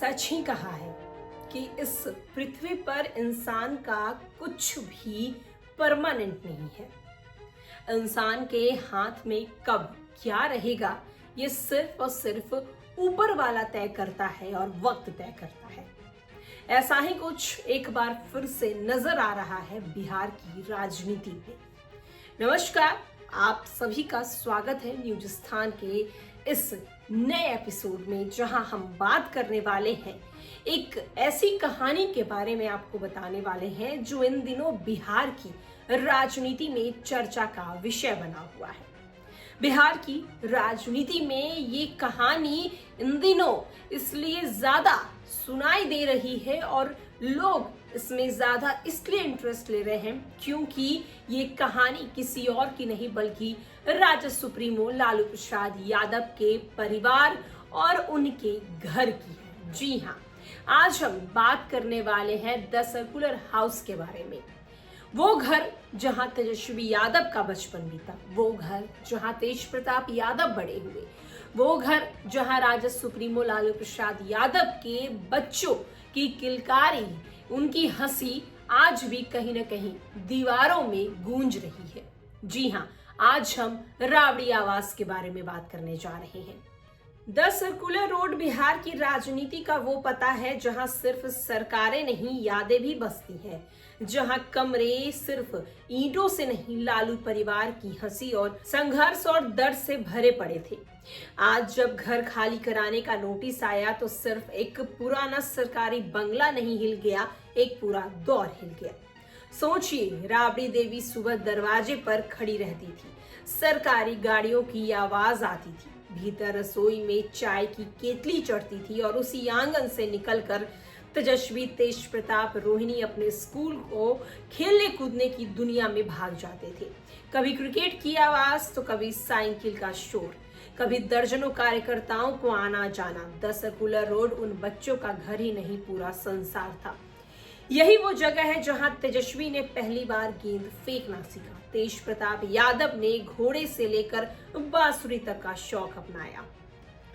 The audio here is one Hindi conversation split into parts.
सच ही कहा है कि इस पृथ्वी पर इंसान का कुछ भी परमानेंट नहीं है। इंसान के हाथ में कब क्या रहेगा ये सिर्फ और सिर्फ ऊपर वाला तय करता है और वक्त तय करता है। ऐसा ही कुछ एक बार फिर से नजर आ रहा है बिहार की राजनीति में। नमस्कार, आप सभी का स्वागत है न्यूज़स्थान के इस नए एपिसोड में, जहां हम बात करने वाले हैं एक ऐसी कहानी के बारे में, आपको बताने वाले हैं जो इन दिनों बिहार की राजनीति में चर्चा का विषय बना हुआ है। बिहार की राजनीति में ये कहानी इन दिनों इसलिए ज्यादा सुनाई दे रही है और लोग इसमें ज्यादा इसलिए इंटरेस्ट ले रहे हैं क्योंकि ये कहानी किसी और की नहीं बल्कि राज्य सुप्रीमो लालू प्रसाद यादव के परिवार और उनके घर की है। जी हाँ, आज हम बात करने वाले हैं द सर्कुलर हाउस के बारे में। वो घर जहां तेजस्वी यादव का बचपन बीता, वो घर जहां तेज प्रताप यादव बड़े हुए, वो घर जहां राज्य सुप्रीमो लालू प्रसाद यादव के बच्चों की किलकारी, उनकी हंसी आज भी कहीं न कहीं दीवारों में गूंज रही है। जी हाँ, आज हम राबड़ी आवास के बारे में बात करने जा रहे हैं। द सर्कुलर रोड बिहार की राजनीति का वो पता है जहां सिर्फ सरकारें नहीं यादें भी बसती हैं, जहां कमरे सिर्फ ईंटों से नहीं लालू परिवार की हंसी और संघर्ष और दर्द से भरे पड़े थे। आज जब घर खाली कराने का नोटिस आया तो सिर्फ एक पुराना सरकारी बंगला नहीं हिल गया, एक पूरा दौर हिल गया। सोचिए, राबड़ी देवी सुबह दरवाजे पर खड़ी रहती थी, सरकारी गाड़ियों की आवाज आती थी, भीतर रसोई में चाय की केतली चढ़ती थी और उसी आंगन से निकलकर तेजस्वी, तेज प्रताप, रोहिणी अपने स्कूल को खेलने कूदने की दुनिया में भाग जाते थे। कभी क्रिकेट की आवाज तो कभी साइकिल का शोर, कभी दर्जनों कार्यकर्ताओं को आना जाना। द सर्कुलर रोड उन बच्चों का घर ही नहीं, पूरा संसार था। यही वो जगह है जहां तेजस्वी ने पहली बार गेंद फेंकना सीखा, तेज प्रताप यादव ने घोड़े से लेकर बांसुरी तक का शौक अपनाया,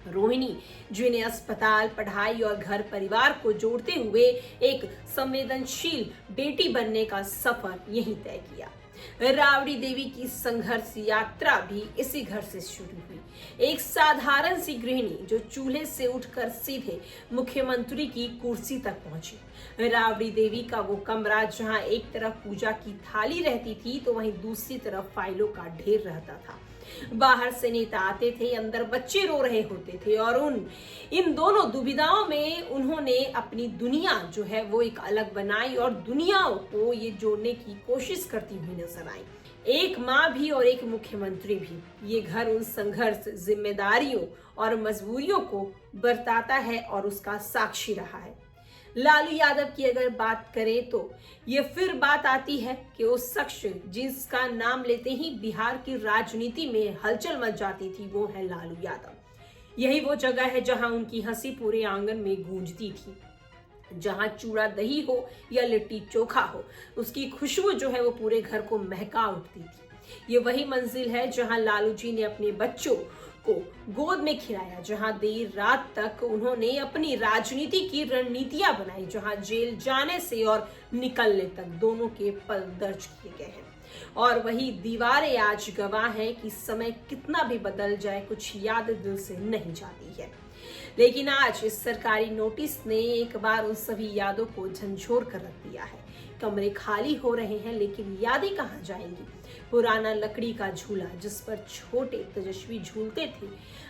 रोहिणी जिन्हें अस्पताल, पढ़ाई और घर परिवार को जोड़ते हुए एक संवेदनशील बेटी बनने का सफर यहीं तय किया। राबड़ी देवी की संघर्ष यात्रा भी इसी घर से शुरू हुई। एक साधारण सी गृहिणी जो चूल्हे से उठकर सीधे मुख्यमंत्री की कुर्सी तक पहुंची। राबड़ी देवी का वो कमरा जहां एक तरफ पूजा की थाली रहती थी तो वहीं दूसरी तरफ फाइलों का ढेर रहता था। बाहर से नेता आते थे, अंदर बच्चे रो रहे होते थे और इन दोनों दुविधाओं में उन्होंने अपनी दुनिया जो है वो एक अलग बनाई और दुनियाओं को ये जोड़ने की कोशिश करती हुई नजर आई। एक माँ भी और एक मुख्यमंत्री भी। ये घर उन संघर्ष, जिम्मेदारियों और मजबूरियों को बरताता है और उसका साक्षी रहा है। लालू यादव की अगर बात करें तो ये फिर बात आती है कि उस शख्स जिसका नाम लेते ही बिहार की राजनीति में हलचल मच जाती थी, वो है लालू यादव। यही वो जगह है जहां उनकी हंसी पूरे आंगन में गूंजती थी, जहां चूड़ा दही हो या लिट्टी चोखा हो, उसकी खुशबू जो है वो पूरे घर को महका उठती थी। ये वही मंजिल है जहां लालू जी ने अपने बच्चों को गोद में खिलाया, जहां देर रात तक उन्होंने अपनी राजनीति की रणनीतियां बनाई, जहां जेल जाने से और निकलने तक दोनों के पल दर्ज किए गए हैं। और वही दीवारें आज गवाह हैं कि समय कितना भी बदल जाए, कुछ याद दिल से नहीं जाती है। लेकिन आज इस सरकारी नोटिस ने एक बार उन सभी यादों को झंझोर कर रख दिया है। कमरे खाली हो रहे हैं लेकिन यादें कहां जाएंगी? पुराना लकड़ी का झूला जिस पर छोटे तेजस्वी झूलते थे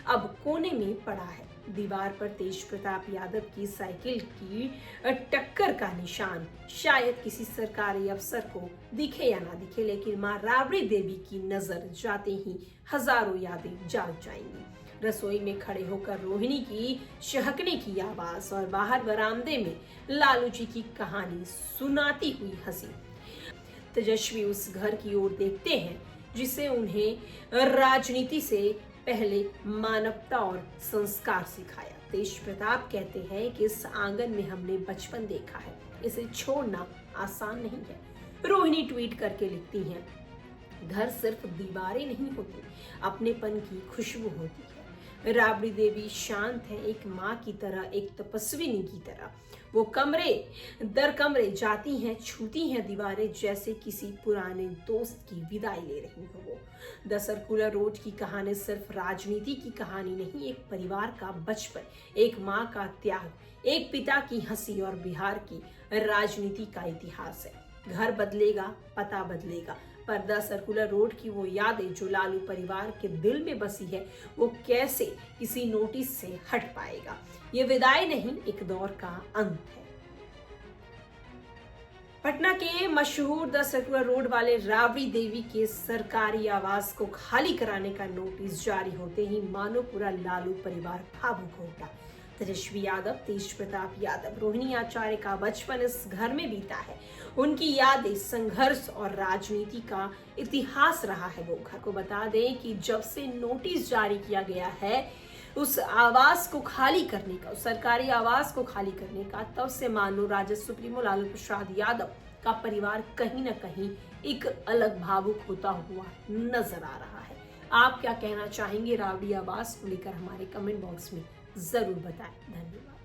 अब कोने में पड़ा है। दीवार पर तेज प्रताप यादव की साइकिल की टक्कर का निशान। शायद किसी सरकारी अफसर को दिखे या ना दिखे, लेकिन मां राबड़ी देवी की नजर जाते ही हजारों यादें जाग जाएंगी। रसोई में खड़े होकर रोहिणी की शहकने की आवाज और बाहर बरामदे में लालू जी की कहानी सुनाती हुई हंसी। तेजस्वी उस घर की ओर देखते हैं जिसे उन्हें राजनीति से पहले मानवता और संस्कार सिखाया। तेज प्रताप कहते हैं कि इस आंगन में हमने बचपन देखा है, इसे छोड़ना आसान नहीं है। रोहिणी ट्वीट करके लिखती हैं, घर सिर्फ दीवारें नहीं होती, अपनेपन की खुशबू होती है। राबड़ी देवी शांत है, एक माँ की तरह, एक तपस्विनी की तरह। वो कमरे दर कमरे जाती हैं, छूती हैं दीवारें, जैसे किसी पुराने दोस्त की विदाई ले रही हो वो। द सर्कुलर रोड की कहानी सिर्फ राजनीति की कहानी नहीं, एक परिवार का बचपन, एक माँ का त्याग, एक पिता की हंसी और बिहार की राजनीति का इतिहास है। घर बदलेगा, पता बदलेगा, पर द सर्कुलर रोड की वो यादें जो लालू परिवार के दिल में बसी है, वो कैसे किसी नोटिस से हट पाएगा। ये विदाई नहीं, एक दौर का अंत है। पटना के मशहूर द सर्कुलर रोड वाले राबड़ी देवी के सरकारी आवास को खाली कराने का नोटिस जारी होते ही मानो पूरा लालू परिवार भावुक हो उठा। तेजस्वी यादव, तेज प्रताप यादव, रोहिणी आचार्य का बचपन इस घर में बीता है। उनकी यादें संघर्ष और राजनीति का इतिहास रहा है। वो घर को बता दें कि जब से नोटिस जारी किया गया है उस आवास को खाली करने का, उस सरकारी आवास को खाली करने का, तब से मानो राजद सुप्रीमो लालू प्रसाद यादव का परिवार कहीं ना कहीं एक अलग भावुक होता हुआ नजर आ रहा है। आप क्या कहना चाहेंगे राबड़ी आवास को लेकर? हमारे कमेंट बॉक्स में जरूर बताएं। धन्यवाद।